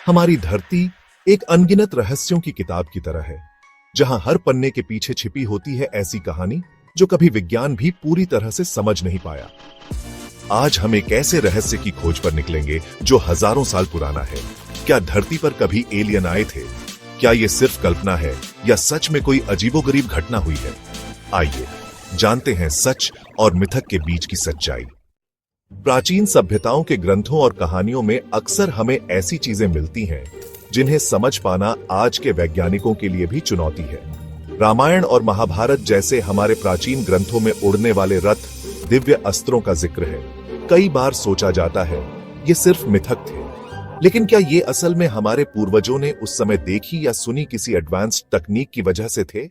हमारी धरती एक अनगिनत रहस्यों की किताब की तरह है, जहां हर पन्ने के पीछे छिपी होती है ऐसी कहानी जो कभी विज्ञान भी पूरी तरह से समझ नहीं पाया। आज हम एक ऐसे रहस्य की खोज पर निकलेंगे जो हजारों साल पुराना है। क्या धरती पर कभी एलियन आए थे? क्या ये सिर्फ कल्पना है या सच में कोई अजीबोगरीब घटना हुई है? आइए जानते हैं सच और मिथक के बीच की सच्चाई। प्राचीन सभ्यताओं के ग्रंथों और कहानियों में अक्सर हमें ऐसी चीजें मिलती हैं जिन्हें समझ पाना आज के वैज्ञानिकों के लिए भी चुनौती है। रामायण और महाभारत जैसे हमारे प्राचीन ग्रंथों में उड़ने वाले रथ, दिव्य अस्त्रों का जिक्र है। कई बार सोचा जाता है ये सिर्फ मिथक थे, लेकिन क्या ये असल में हमारे पूर्वजों ने उस समय देखी या सुनी किसी एडवांस्ड तकनीक की वजह से थे?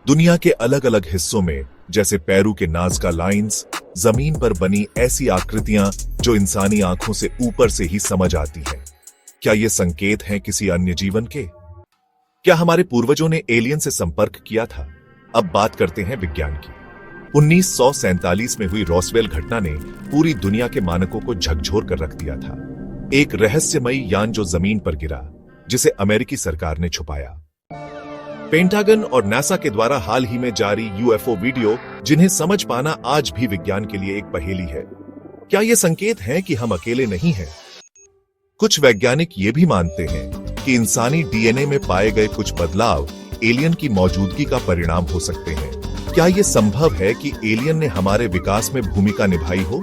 दुनिया के अलग अलग हिस्सों में, जैसे पेरू के नाज़का लाइन्स, जमीन पर बनी ऐसी आकृतियां जो इंसानी आंखों से ऊपर से ही समझ आती हैं। क्या ये संकेत हैं किसी अन्य जीवन के? क्या हमारे पूर्वजों ने एलियन से संपर्क किया था? अब बात करते हैं विज्ञान की। 1947 में हुई रॉसवेल घटना ने पूरी दुनिया के मानकों को झकझोर कर रख दिया था। एक रहस्यमयी यान जो जमीन पर गिरा, जिसे अमेरिकी सरकार ने छुपाया। पेंटागन और नासा के द्वारा हाल ही में जारी यूएफओ वीडियो, जिन्हें समझ पाना आज भी विज्ञान के लिए एक पहेली है। क्या ये संकेत हैं कि हम अकेले नहीं हैं? कुछ वैज्ञानिक ये भी मानते हैं कि इंसानी डीएनए में पाए गए कुछ बदलाव एलियन की मौजूदगी का परिणाम हो सकते हैं। क्या यह संभव है कि एलियन ने हमारे विकास में भूमिका निभाई हो?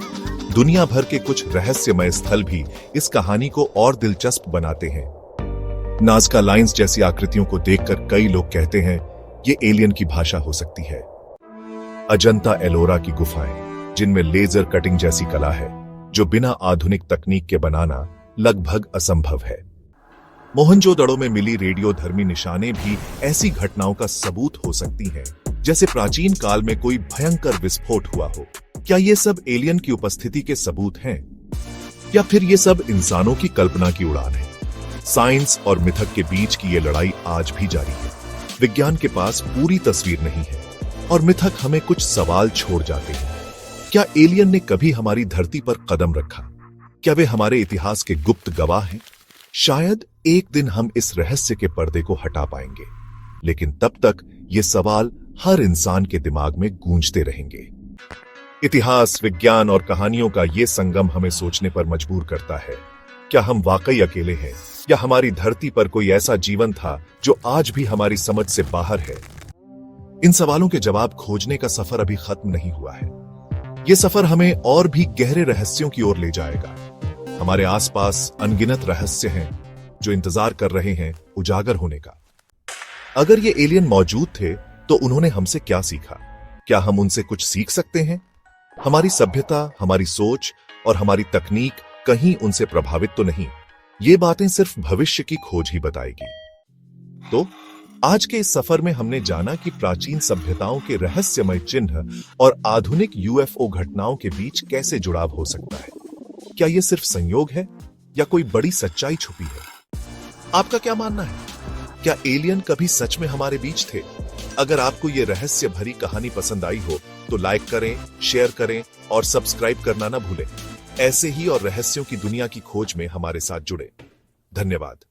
दुनिया भर के कुछ रहस्यमय स्थल भी इस कहानी को और दिलचस्प बनाते हैं। नाज़का लाइन्स जैसी आकृतियों को देखकर कई लोग कहते हैं ये एलियन की भाषा हो सकती है। अजंता एलोरा की गुफाएं, जिनमें लेजर कटिंग जैसी कला है, जो बिना आधुनिक तकनीक के बनाना लगभग असंभव है। मोहनजोदड़ो में मिली रेडियोधर्मी निशानें भी ऐसी घटनाओं का सबूत हो सकती हैं, जैसे प्राचीन काल में कोई भयंकर विस्फोट हुआ हो। क्या ये सब एलियन की उपस्थिति के सबूत हैं, या फिर ये सब इंसानों की कल्पना की उड़ान है? साइंस और मिथक के बीच की ये लड़ाई आज भी जारी है। विज्ञान के पास पूरी तस्वीर नहीं है और मिथक हमें कुछ सवाल छोड़ जाते हैं। क्या एलियन ने कभी हमारी धरती पर कदम रखा? क्या वे हमारे इतिहास के गुप्त गवाह हैं? शायद एक दिन हम इस रहस्य के पर्दे को हटा पाएंगे, लेकिन तब तक ये सवाल हर इंसान के दिमाग में गूंजते रहेंगे। इतिहास, विज्ञान और कहानियों का ये संगम हमें सोचने पर मजबूर करता है। क्या हम वाकई अकेले हैं, या हमारी धरती पर कोई ऐसा जीवन था जो आज भी हमारी समझ से बाहर है? इन सवालों के जवाब खोजने का सफर अभी खत्म नहीं हुआ है। यह सफर हमें और भी गहरे रहस्यों की ओर ले जाएगा। हमारे आसपास अनगिनत रहस्य हैं जो इंतजार कर रहे हैं उजागर होने का। अगर ये एलियन मौजूद थे तो उन्होंने हमसे क्या सीखा? क्या हम उनसे कुछ सीख सकते हैं? हमारी सभ्यता, हमारी सोच और हमारी तकनीक कहीं उनसे प्रभावित तो नहीं? ये बातें सिर्फ भविष्य की खोज ही बताएगी। तो आज के इस सफर में हमने जाना कि प्राचीन सभ्यताओं के रहस्यमय चिन्ह और आधुनिक यूएफओ घटनाओं के बीच कैसे जुड़ाव हो सकता है। क्या यह सिर्फ संयोग है या कोई बड़ी सच्चाई छुपी है? आपका क्या मानना है? क्या एलियन कभी सच में हमारे बीच थे? अगर आपको यह रहस्य भरी कहानी पसंद आई हो तो लाइक करें, शेयर करें और सब्सक्राइब करना ना भूलें। ऐसे ही और रहस्यों की दुनिया की खोज में हमारे साथ जुड़े। धन्यवाद।